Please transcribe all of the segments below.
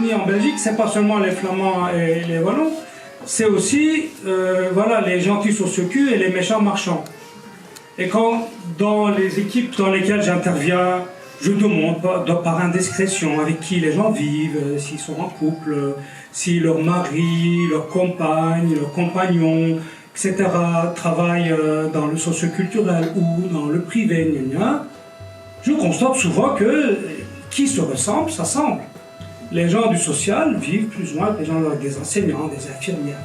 ethnies en Belgique, c'est pas seulement les Flamands et les Wallons, c'est aussi voilà, les gentils sociocus et les méchants marchands. Et quand, dans les équipes dans lesquelles j'interviens, je demande par indiscrétion avec qui les gens vivent, s'ils sont en couple, si leur mari, leur compagne, leur compagnon, etc., travaillent dans le socioculturel ou dans le privé, je constate souvent que qui se ressemble, s'assemble. Les gens du social vivent plus ou moins avec les gens des enseignants, des infirmières,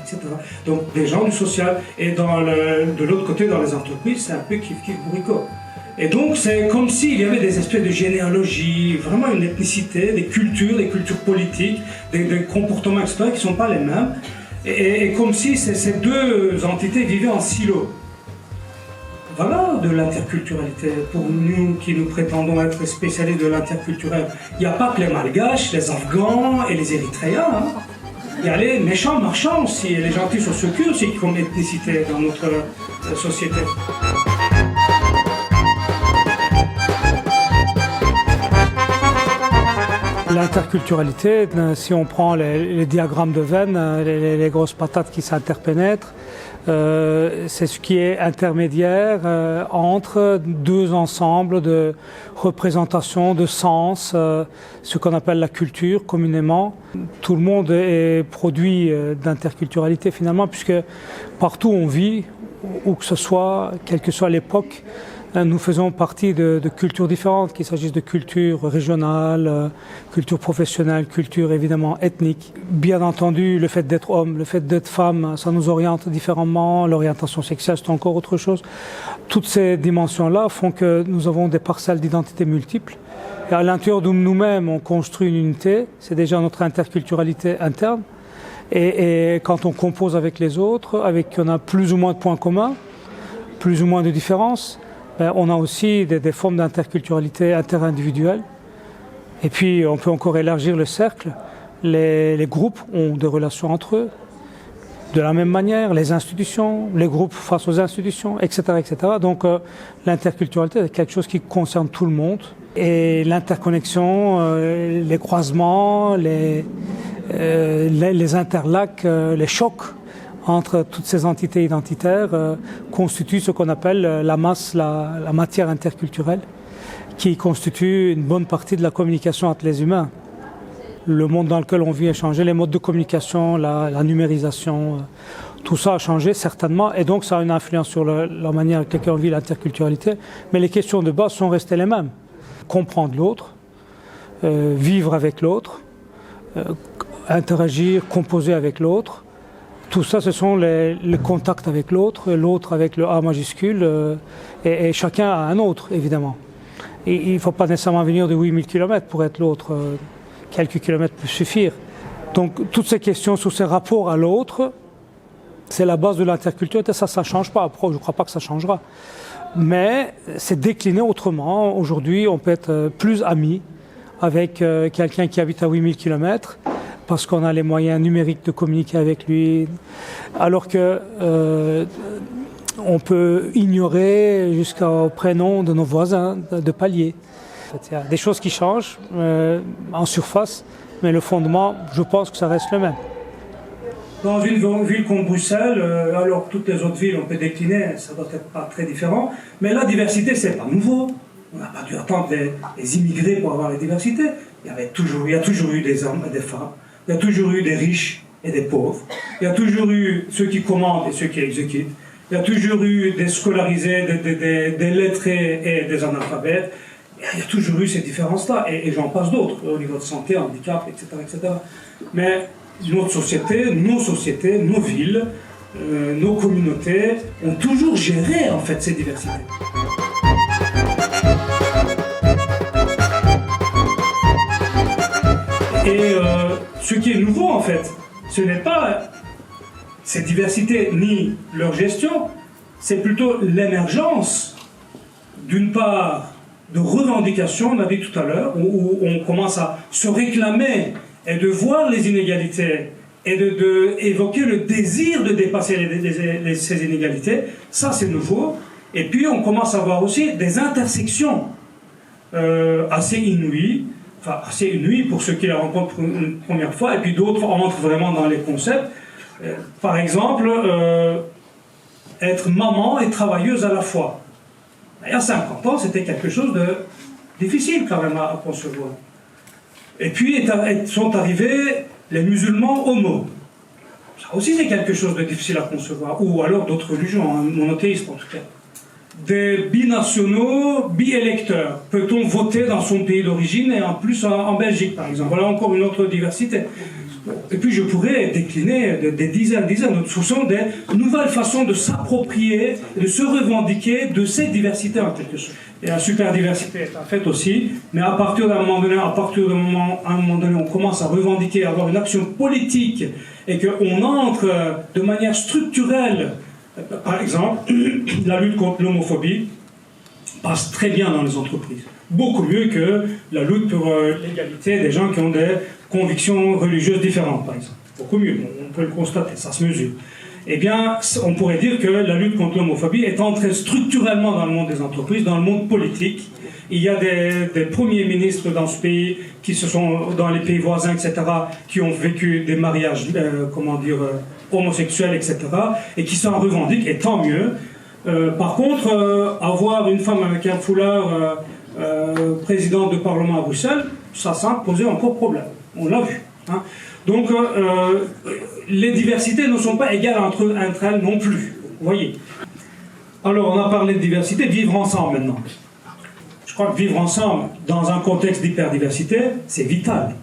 etc. Donc des gens du social. Et de l'autre côté, dans les entreprises, c'est un peu kiff-kiff bourricot. Et donc c'est comme s'il y avait des espèces de généalogie, vraiment une ethnicité, des cultures politiques, des comportements, etc., qui ne sont pas les mêmes. Et comme si ces deux entités vivaient en silo. Voilà de l'interculturalité. Pour nous qui nous prétendons être spécialistes de l'interculturel, il n'y a pas que les Malgaches, les Afghans et les Érythréens. Hein. Il y a les méchants marchands aussi, et les gentils sociocus aussi qui ont une ethnicité dans notre société. L'interculturalité, si on prend les diagrammes de Venn, les grosses patates qui s'interpénètrent, c'est ce qui est intermédiaire entre deux ensembles de représentations, de sens, ce qu'on appelle la culture communément. Tout le monde est produit d'interculturalité finalement, puisque partout où on vit, où que ce soit, quelle que soit l'époque, nous faisons partie de cultures différentes, qu'il s'agisse de culture régionale, culture professionnelle, culture évidemment ethnique. Bien entendu, le fait d'être homme, le fait d'être femme, ça nous oriente différemment. L'orientation sexuelle, c'est encore autre chose. Toutes ces dimensions-là font que nous avons des parcelles d'identité multiples. Et à l'intérieur de nous-mêmes, on construit une unité. C'est déjà notre interculturalité interne. Et quand on compose avec les autres, on a plus ou moins de points communs, plus ou moins de différences, on a aussi des formes d'interculturalité interindividuelle. Et puis, on peut encore élargir le cercle. Les groupes ont des relations entre eux, de la même manière, les institutions, les groupes face aux institutions, etc. etc. Donc, l'interculturalité, c'est quelque chose qui concerne tout le monde. Et l'interconnexion, les croisements, les interlacs, les chocs entre toutes ces entités identitaires constituent ce qu'on appelle la masse, la matière interculturelle, qui constitue une bonne partie de la communication entre les humains. Le monde dans lequel on vit a changé, les modes de communication, la numérisation, tout ça a changé certainement, et donc ça a une influence sur la manière avec laquelle on vit l'interculturalité. Mais les questions de base sont restées les mêmes. Comprendre l'autre, vivre avec l'autre, interagir, composer avec l'autre. Tout ça, ce sont les contacts avec l'autre avec le A majuscule, et chacun a un autre, évidemment. Et il ne faut pas nécessairement venir de 8000 km pour être l'autre, quelques kilomètres peuvent suffire. Donc, toutes ces questions sur ces rapports à l'autre, c'est la base de l'interculturalité, ça ne change pas. Après, je ne crois pas que ça changera. Mais c'est décliné autrement. Aujourd'hui, on peut être plus amis avec quelqu'un qui habite à 8000 km, parce qu'on a les moyens numériques de communiquer avec lui, alors que on peut ignorer jusqu'au prénom de nos voisins de palier. Il y a des choses qui changent en surface, mais le fondement, je pense que ça reste le même. Dans une ville comme Bruxelles, alors toutes les autres villes, on peut décliner, ça doit être pas très différent, mais la diversité, c'est pas nouveau. On n'a pas dû attendre les immigrés pour avoir la diversité. Il y a toujours eu des hommes et des femmes. Il y a toujours eu des riches et des pauvres. Il y a toujours eu ceux qui commandent et ceux qui exécutent. Il y a toujours eu des scolarisés, des lettrés et des analphabètes. Il y a toujours eu ces différences-là. Et j'en passe d'autres, au niveau de santé, handicap, etc. etc. Mais notre société, nos villes, nos communautés ont toujours géré en fait ces diversités. Et ce qui est nouveau, en fait, ce n'est pas cette diversité ni leur gestion, c'est plutôt l'émergence, d'une part, de revendications, on a dit tout à l'heure, où on commence à se réclamer et de voir les inégalités et d'évoquer le désir de dépasser ces inégalités. Ça, c'est nouveau. Et puis, on commence à voir aussi des intersections assez inouïes. enfin assez inouïe pour ceux qui la rencontrent pour une première fois, et puis d'autres entrent vraiment dans les concepts. Par exemple, être maman et travailleuse à la fois. Il y a 50 ans, c'était quelque chose de difficile quand même à concevoir. Et puis sont arrivés les musulmans homo. Ça aussi c'est quelque chose de difficile à concevoir. Ou alors d'autres religions, monothéistes en tout cas. Des binationaux, bi-électeurs. Peut-on voter dans son pays d'origine et en plus en Belgique par exemple? Voilà encore une autre diversité. Et puis je pourrais décliner des dizaines. Ce sont des nouvelles façons de s'approprier, de se revendiquer de cette diversité en quelque sorte. Et la super diversité est un fait aussi, mais à partir d'un moment donné, on commence à revendiquer, à avoir une action politique et qu'on entre de manière structurelle, par exemple, la lutte contre l'homophobie passe très bien dans les entreprises. Beaucoup mieux que la lutte pour l'égalité des gens qui ont des convictions religieuses différentes, par exemple. Beaucoup mieux, on peut le constater, ça se mesure. Eh bien, on pourrait dire que la lutte contre l'homophobie est entrée structurellement dans le monde des entreprises, dans le monde politique. Il y a des premiers ministres dans ce pays qui se sont, dans les pays voisins, etc., qui ont vécu des mariages, homosexuels, etc., et qui s'en revendiquent, et tant mieux. Par contre, avoir une femme avec un foulard présidente de Parlement à Bruxelles, ça posait encore problème. On l'a vu. Hein. Donc, les diversités ne sont pas égales entre elles non plus. Vous voyez. Alors, on a parlé de diversité, vivre ensemble maintenant. Je crois que vivre ensemble, dans un contexte d'hyperdiversité, c'est vital.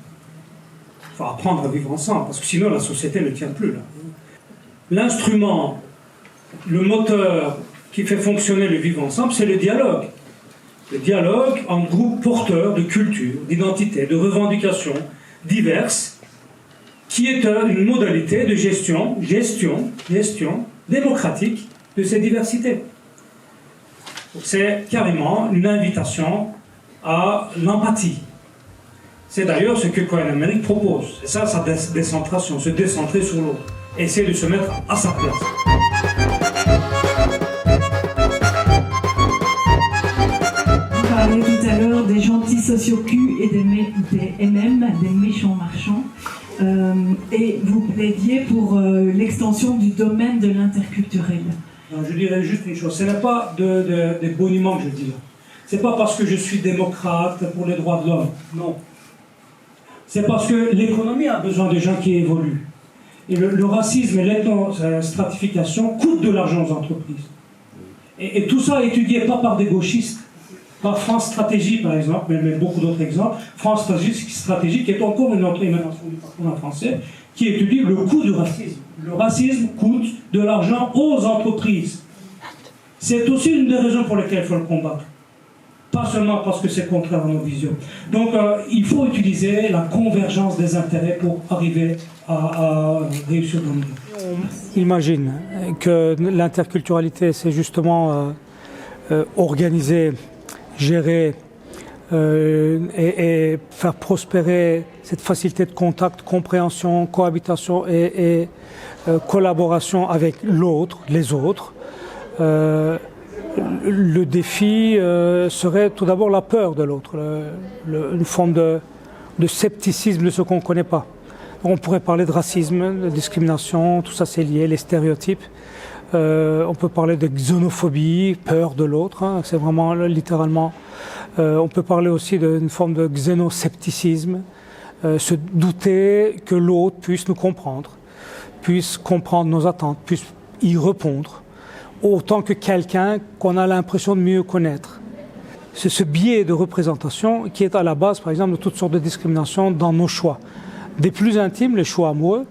Il faut apprendre à vivre ensemble, parce que sinon la société ne tient plus. Là. L'instrument, le moteur qui fait fonctionner le vivre ensemble, c'est le dialogue. Le dialogue entre groupes porteurs de culture, d'identité, de revendications diverses, qui est une modalité de gestion démocratique de ces diversités. C'est carrément une invitation à l'empathie. C'est d'ailleurs ce que Cohen Emmerich propose. C'est ça, sa décentration, se décentrer sur l'autre. Essayer de se mettre à sa place. Vous parliez tout à l'heure des gentils sociocus et des MM, des méchants marchands. Et vous plaidiez pour l'extension du domaine de l'interculturel. Je dirais juste une chose, ce n'est pas des boniments que je dis. Ce n'est pas parce que je suis démocrate pour les droits de l'homme, non. C'est parce que l'économie a besoin de gens qui évoluent. Et le racisme et l'ethnostratification coûtent de l'argent aux entreprises. Et tout ça étudié pas par des gauchistes, par France Stratégie par exemple, mais beaucoup d'autres exemples. France Stratégie qui est encore une autre émanation du patronat français, qui étudie le coût du racisme. Le racisme coûte de l'argent aux entreprises. C'est aussi une des raisons pour lesquelles il faut le combattre. Pas seulement parce que c'est contraire à nos visions. Donc il faut utiliser la convergence des intérêts pour arriver à réussir dans le monde. On imagine que l'interculturalité, c'est justement organiser, gérer et faire prospérer cette facilité de contact, compréhension, cohabitation et collaboration avec l'autre, les autres. Le défi serait tout d'abord la peur de l'autre, une forme de scepticisme de ce qu'on ne connaît pas. On pourrait parler de racisme, de discrimination, tout ça c'est lié, les stéréotypes. On peut parler de xénophobie, peur de l'autre, hein, c'est vraiment littéralement. On peut parler aussi d'une forme de xénoscepticisme, se douter que l'autre puisse nous comprendre, puisse comprendre nos attentes, puisse y répondre, autant que quelqu'un qu'on a l'impression de mieux connaître. C'est ce biais de représentation qui est à la base, par exemple, de toutes sortes de discriminations dans nos choix. Des plus intimes, les choix amoureux,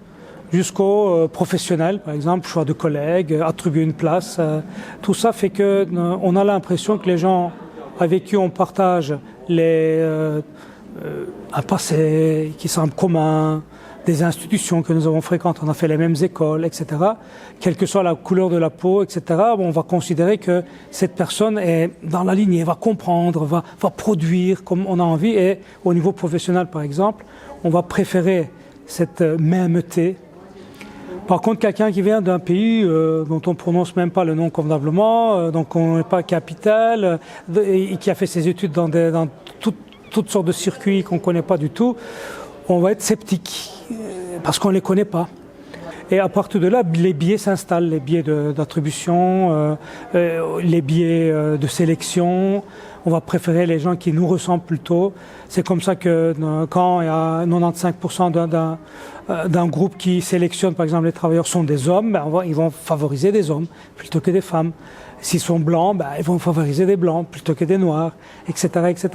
jusqu'aux professionnels, par exemple, choix de collègues, attribuer une place. Tout ça fait qu'on a l'impression que les gens avec qui on partage un passé qui semble commun, des institutions que nous avons fréquentées, on a fait les mêmes écoles, etc. Quelle que soit la couleur de la peau, etc., on va considérer que cette personne est dans la lignée, va comprendre, va produire comme on a envie. Et au niveau professionnel, par exemple, on va préférer cette mêmeté. Par contre, quelqu'un qui vient d'un pays dont on ne prononce même pas le nom convenablement, donc on n'est pas capital, et qui a fait ses études dans toutes sortes de circuits qu'on ne connaît pas du tout, on va être sceptique parce qu'on ne les connaît pas. Et à partir de là, les biais s'installent, les biais d'attribution, les biais de sélection. On va préférer les gens qui nous ressemblent plutôt. C'est comme ça que quand il y a 95% d'un groupe qui sélectionne, par exemple, les travailleurs sont des hommes, ben ils vont favoriser des hommes plutôt que des femmes. S'ils sont blancs, ben ils vont favoriser des blancs plutôt que des noirs, etc., etc.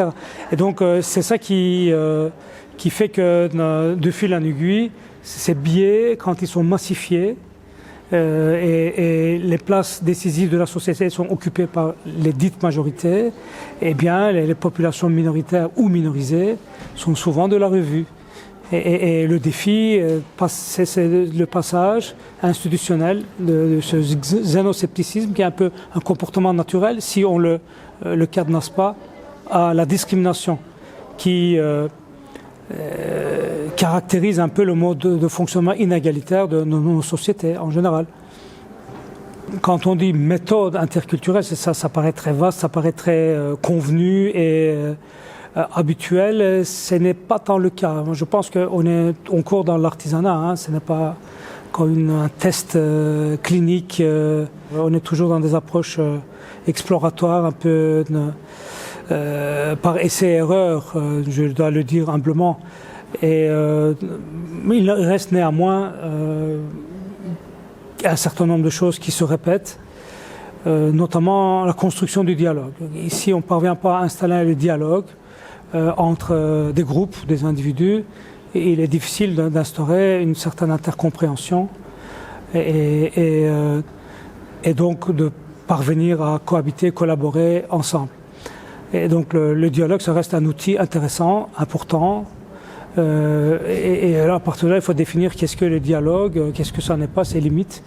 Et donc c'est ça qui fait que de fil en aiguille, ces biais, quand ils sont massifiés et les places décisives de la société sont occupées par les dites majorités, eh bien les populations minoritaires ou minorisées sont souvent de la revue. Et le défi, c'est le passage institutionnel de ce xénoscepticisme qui est un peu un comportement naturel, si on le cadenasse pas, à la discrimination qui caractérise un peu le mode de fonctionnement inégalitaire de nos sociétés en général. Quand on dit méthode interculturelle, ça paraît très vaste, ça paraît très convenu et habituel. Ce n'est pas tant le cas. Je pense qu'on court dans l'artisanat, hein, ce n'est pas comme un test clinique. On est toujours dans des approches exploratoires, un peu par essai-erreur, je dois le dire humblement. Et il reste néanmoins un certain nombre de choses qui se répètent, notamment la construction du dialogue. Ici, on ne parvient pas à installer le dialogue entre des groupes, des individus, et il est difficile d'instaurer une certaine intercompréhension et donc de parvenir à cohabiter, collaborer ensemble. Et donc le dialogue, ça reste un outil intéressant, important. Et là, à partir de là, il faut définir qu'est-ce que le dialogue, qu'est-ce que ça n'est pas, ses limites.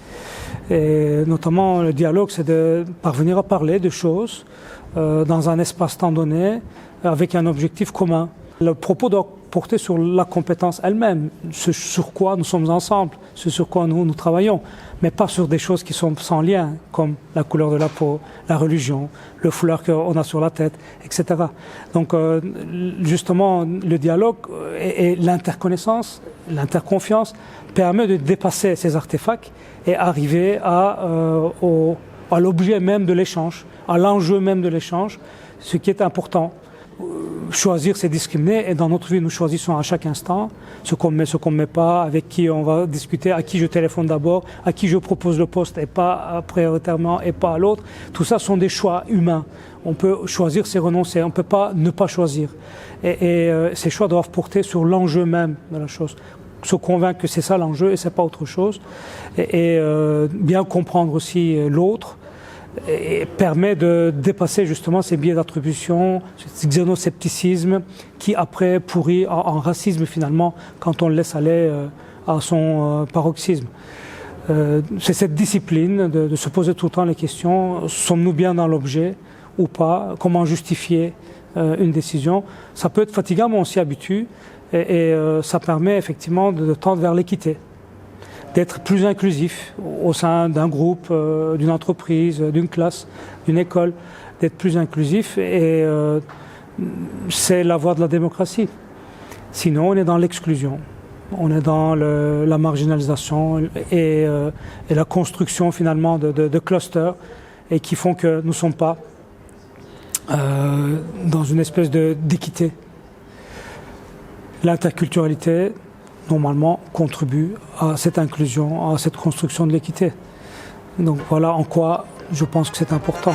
Et notamment, le dialogue, c'est de parvenir à parler de choses dans un espace-temps donné, avec un objectif commun. Le propos doit porter sur la compétence elle-même, ce sur quoi nous sommes ensemble, ce sur quoi nous travaillons, mais pas sur des choses qui sont sans lien, comme la couleur de la peau, la religion, le foulard qu'on a sur la tête, etc. Donc justement, le dialogue et l'interconnaissance, l'interconfiance permet de dépasser ces artefacts et arriver à l'objet même de l'échange, à l'enjeu même de l'échange, ce qui est important. Choisir, c'est discriminer, et dans notre vie, nous choisissons à chaque instant ce qu'on met, ce qu'on ne met pas, avec qui on va discuter, à qui je téléphone d'abord, à qui je propose le poste et pas prioritairement et pas à l'autre. Tout ça sont des choix humains. On peut choisir, c'est renoncer, on ne peut pas ne pas choisir. Et ces choix doivent porter sur l'enjeu même de la chose. Se convaincre que c'est ça l'enjeu et c'est pas autre chose. Et bien comprendre aussi l'autre. Et permet de dépasser justement ces biais d'attribution, ce xénoscepticisme qui après pourrit en racisme finalement quand on le laisse aller à son paroxysme. C'est cette discipline de se poser tout le temps les questions, sommes-nous bien dans l'objet ou pas, comment justifier une décision. Ça peut être fatigant mais on s'y habitue et ça permet effectivement de tendre vers l'équité, d'être plus inclusif au sein d'un groupe, d'une entreprise, d'une classe, d'une école, d'être plus inclusif et c'est la voie de la démocratie. Sinon, on est dans l'exclusion, on est dans la marginalisation et la construction finalement de clusters et qui font que nous ne sommes pas dans une espèce d'équité. L'interculturalité, normalement, contribue à cette inclusion, à cette construction de l'équité. Donc voilà en quoi je pense que c'est important.